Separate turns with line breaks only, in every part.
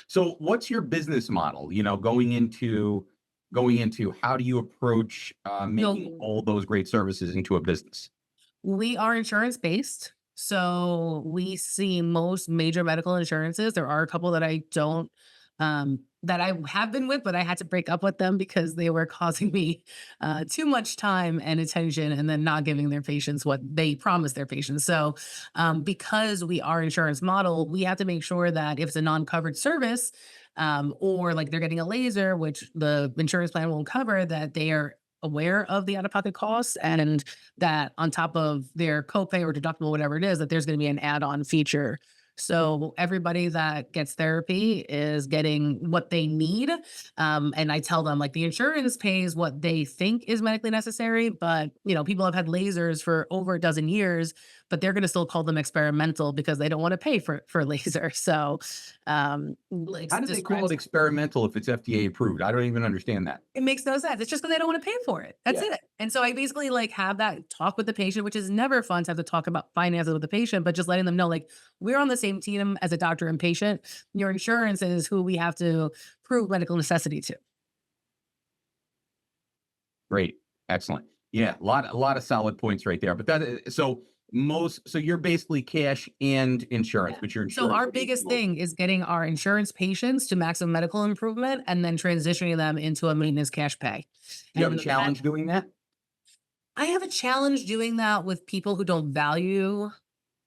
So what's your business model, going into how do you approach making
So
all those great services into a business?
we are insurance based. So we see most major medical insurances. There are a couple that I don't, that I have been with, but I had to break up with them because they were causing me too much time and attention and then not giving their patients what they promised their patients. So, because we are insurance model, we have to make sure that if it's a non covered service, or like they're getting a laser, which the insurance plan won't cover, that they are aware of the out-of-pocket costs and that on top of their copay or deductible, whatever it is, that there's going to be an add-on feature. So everybody that gets therapy is getting what they need. And I tell them like the insurance pays what they think is medically necessary, but people have had lasers for over a dozen years, but they're going to still call them experimental because they don't want to pay for laser. So like
How do they call it
describes
experimental if it's FDA approved? I don't even understand that.
it makes no sense. It's just because they don't want to pay for it. That's
Yeah.
it. And so I basically like have that talk with the patient, which is never fun to have to talk about finances with the patient, but just letting them know like we're on the same team as a doctor and patient. Your insurance is who we have to prove medical necessity to.
Great. Excellent. Yeah, a lot of solid points right there. But so you're basically cash and insurance,
Yeah.
but your
So
insurance
our
pays
biggest
most.
thing is getting our insurance patients to maximum medical improvement and then transitioning them into a maintenance cash pay.
Do you have a
And that
challenge doing that?
I have a challenge doing that with people who don't value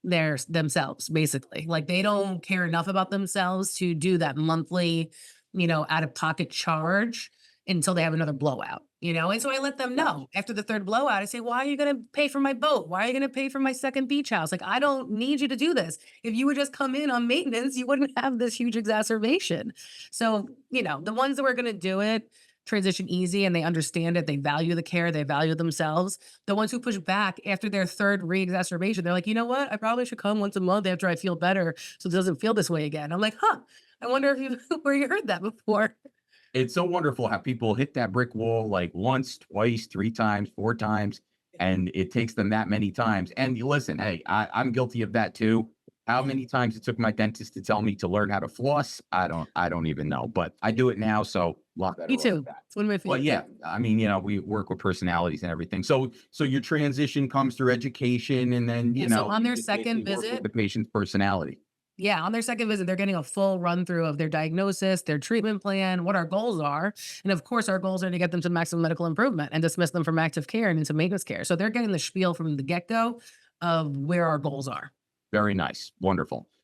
themselves, basically. Like they don't care enough about themselves to do that monthly, out of pocket charge until they have another blowout. And so I let them
Gotcha.
know after the third blowout, I say, why are you going to pay for my boat? Why are you going to pay for my second beach house? Like, I don't need you to do this. If you would just come in on maintenance, you wouldn't have this huge exacerbation. So, the ones that were going to do it transition easy and they understand it. They value the care. They value themselves. The ones who push back after their third re-exacerbation, they're like, you know what? I probably should come once a month after I feel better so it doesn't feel this way again. I'm like, huh, I wonder if you where you heard that before.
It's so wonderful how people hit that brick wall like once, twice, three times, four times, and it takes them that many times. And you listen, hey, I'm guilty of that too. How
Yeah.
many times it took my dentist to tell me to learn how to floss? I don't even know, but I do it now, so a lot
Me
better off with
too.
that.
It's one of my
But
favorite
yeah,
things.
I mean, we work with personalities and everything. So your transition comes through education, and then
Yeah. So on
you
their
just basically
second
work with
visit,
the patient's personality.
yeah, on their second visit, they're getting a full run through of their diagnosis, their treatment plan, what our goals are. And of course, our goals are to get them to maximum medical improvement and dismiss them from active care and into maintenance care. So they're getting the spiel from the get go of where our goals are.
Very nice, wonderful.